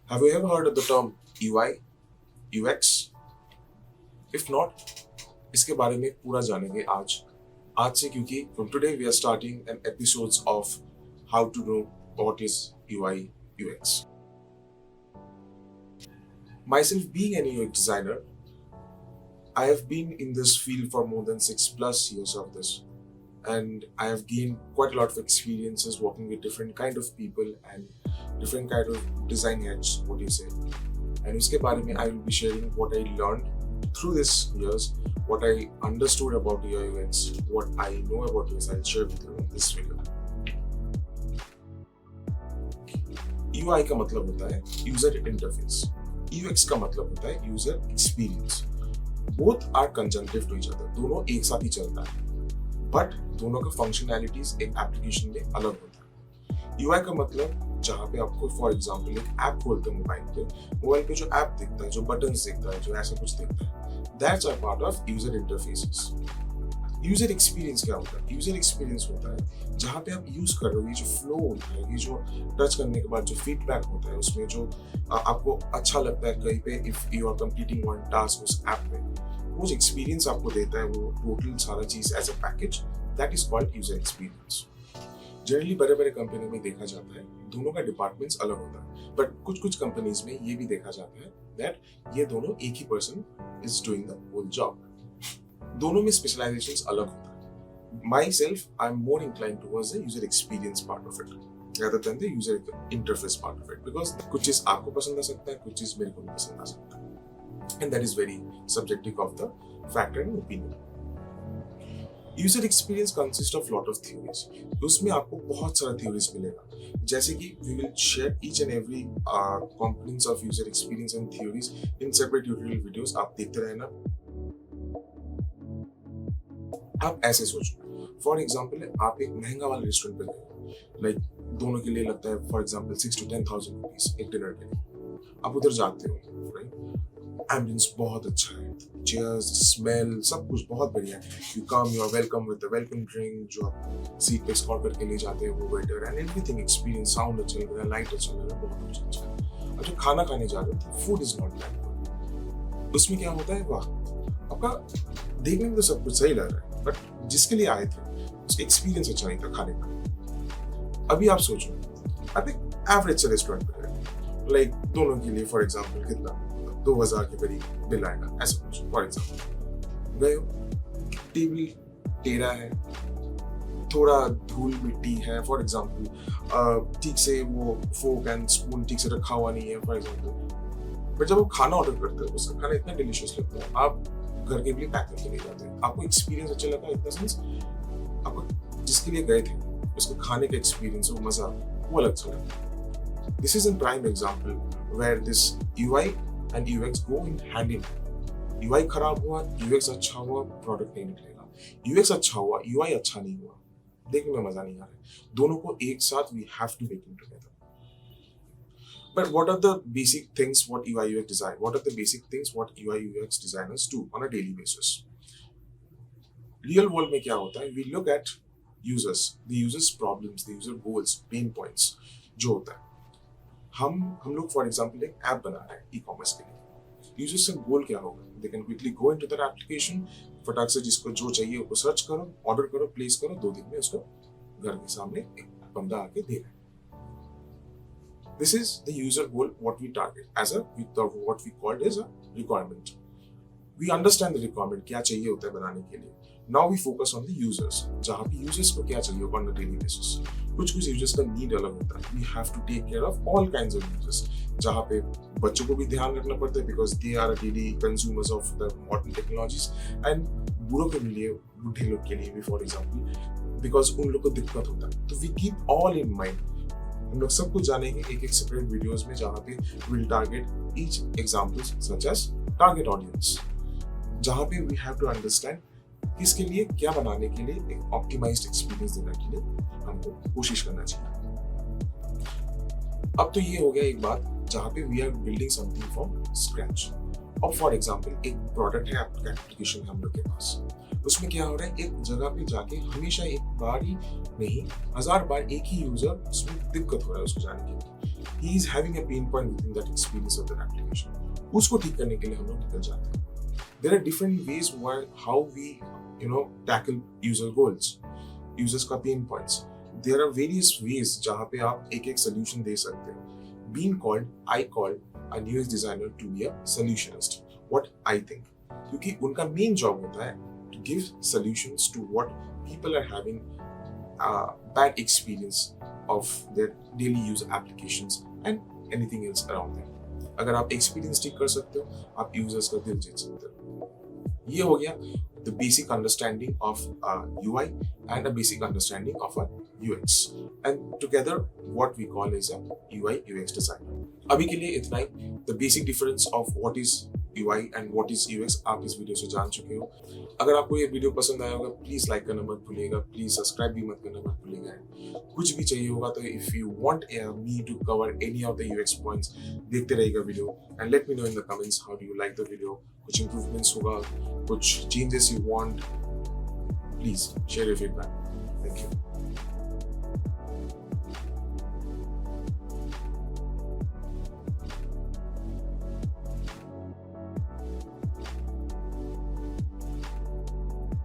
Have you ever heard of the term UI, UX? If not, इसके बारे में पूरा जानेंगे आज से क्योंकि from today we are starting an episodes of how to know what is UI, UX. Myself being an UX designer, I have been in this field for more than 6+ years of this, and I have gained quite a lot of experiences working with different kind of people and different kind of design heads, what do you say. And उसके बारे में I will be sharing what I learned through these years, what I understood about UI UX, what I know about UX. I'll share with you in this video. UI का मतलब होता है user interface, UX का मतलब होता है user experience. Both are conjunctive to each other. दोनों एक साथ ही चलता है, बट दोनों का फंक्शनैलिटीज एक एप्लीकेशन में अलग होता है. UI का मतलब जहाँ पे आपको फॉर एग्जांपल एक ऐप खोलते हैं मोबाइल पे जो ऐप दिखता है, जो बटन्स दिखता है, जो ऐसा कुछ दिखता है, that's are part of user interfaces. User experience क्या होता है? यूजर एक्सपीरियंस होता है जहाँ पे आप यूज कर रहे हो, ये जो फ्लो होता है, ये जो टच करने के बाद जो फीडबैक होता है, उसमें जो आपको अच्छा लगता है कहीं पे if you are completing one task उस ऐप में, वो जो एक्सपीरियंस आपको देता है, वो टोटल सारा चीज as a package, that is called user experience. Generally बड़े बड़े कंपनी में देखा जाता है दोनों का डिपार्टमेंट्स अलग होता है, बट कुछ कंपनीज में ये भी देखा जाता है दैट ये दोनों एक ही person is doing the whole job. दोनों में स्पेशलाइजेशंस अलग होता है. Myself I am more incline towards the user experience part of it rather than the user interface part of it, because कुछ चीज आपको पसंद आ सकता है, कुछ चीज मेरे को भी पसंद आ सकता है, and that is very subjective of the factor and opinion. User experience consists of lot of theories. उसमें आपको बहुत सारा theories मिलेगा, जैसे कि we will share each and every components of user experience and theories in separate tutorial videos. आप देखते रहना. आप ऐसे सोचो, फॉर एग्जाम्पल आप एक महंगा वाला रेस्टोरेंट पे गए, लाइक दोनों के लिए लगता है फॉर एग्जाम्पल 6 to 10,000 रुपीज एक डिनर के लिए. आप उधर जाते हो, राइट, एम्बियंस बहुत अच्छा है, चेयर्स, स्मेल, सब कुछ बहुत बढ़िया है. You come, you are welcome with the welcome drink, जो आप सीट पे स्कॉर करके ले जाते हैं वो waiter, and everything experience, sound अच्छा लग रहा है, लाइट अच्छा लग रहा है, बहुत कुछ अच्छा है. अब जो खाना खाने जा रहे हो, food is not that good. उसमें क्या होता है, वाह, आपका देखने में तो सब कुछ सही लग रहा है, बट जिसके लिए आए थे उसका एक्सपीरियंस अच्छा नहीं था खाने का. अभी आप सोचो, आप एक एवरेज से रेस्टोरेंट पे गए, लाइक दोनों के लिए फॉर एग्जांपल कितना 2,000 के करीब बिल आएगा, ऐसा कुछ फॉर एग्जांपल. गए हो, टेबल टेढ़ा है, थोड़ा धूल मिट्टी है फॉर एग्जांपल, ठीक से वो फोक एंड स्पून ठीक से रखा हुआ नहीं है फॉर एग्जांपल. बट जब आप खाना ऑर्डर करते हो, उसका खाना इतना डिलीशियस लगता है, आप घर के लिए पैक करके ले जाते हैं, आपको एक्सपीरियंस अच्छा लगा, इतना सेंस आपको जिसके लिए गए थे उसके खाने का एक्सपीरियंस, वो मजा, वो अलग चला. This is an prime example where this UI and UX go in hand in hand. UI खराब हुआ, UX अच्छा हुआ, प्रोडक्ट नहीं निकलेगा. UX अच्छा हुआ, UI अच्छा नहीं हुआ, देखने में मजा नहीं आ रहा है. दोनों को एक साथ we have to make it together. But what are the basic things what UI UX design? What are the basic things what UI UX designers do on a daily basis? Real world में क्या होता है? We look at users, the users' problems, the user goals, pain points जो होता है. हम लोग for example एक ऐप बना रहे हैं e-commerce के लिए. Users का गोल क्या होगा? They can quickly go into that application, फटाक से जिसको जो चाहिए उसको सर्च करो, ऑर्डर करो, प्लेस करो, 2 दिन में उसको घर के सामने एक बंदा आके दे रहा है. This is the user goal, what we target as what we called as a requirement. We understand the requirement, क्या चाहिए होता है बनाने के लिए. Now we focus on the users, जहाँ पे users को क्या चाहिए on a daily basis. कुछ users का need अलग होता है. We have to take care of all kinds of users. जहाँ पे बच्चों को भी ध्यान रखना पड़ता है because they are daily consumers of the modern technologies, and बूढ़ों के लिए, बूढ़े लोग के लिए भी for example, because उन लोग को दिक्कत होता है. तो we keep all in mind. हम लोग सब कुछ जानेंगे एक सेपरेट वीडियोस में, जहाँ पे will target each examples such as target audience, जहाँ पे वी हैव टू अंडरस्टैंड किसके लिए क्या बनाने के लिए एक ऑप्टिमाइज्ड एक्सपीरियंस देने के लिए हमको कोशिश करना चाहिए. अब तो ये हो गया एक बात जहाँ पे we are building something from scratch. अब फॉर एग्जांपल एक प्रोडक्ट है, एप्लीकेशन है हम लोग के पास, उसमें क्या हो रहा है, एक जगह पे जाके हमेशा एक बार ही नहीं 1000 बार एक ही यूजर, उसमें दिक्कत हो रहा है उसको जाने के लिए. He is having a pain point with in that experience of that application, उसको ठीक करने के लिए हम लोग निकल जाते हैं. There are different ways how we tackle user goals, users का pain points. There are various ways जहाँ पे आप एक एक solution दे सकते हैं. I called a UX designer to be a solutionist. What I think, क्योंकि उनका main job होता है to give solutions to what people are having bad experience of their daily use applications and anything else around them. अगर आप experience ठीक कर सकते हो, आप यूजर्स का दिल जीत सकते हो. ये हो गया the basic understanding of UI and a basic understanding of a UX, and together what we call is a UI UX designer. अभी के लिए इतना ही. The basic difference of what is UI and what is UX आप इस video से जान चुके हो. अगर आपको ये वीडियो पसंद आया होगा, प्लीज लाइक करना मत भूलिएगा, प्लीज सब्सक्राइब भी मत करना मत भूलिएगा. कुछ भी चाहिए होगा तो if you want me to cover any of the UX points, देखते रहिएगा video and let me know in the comments how do you like the video. कुछ इंप्रूवमेंट्स होगा, कुछ changes you want, please share your feedback. Thank you.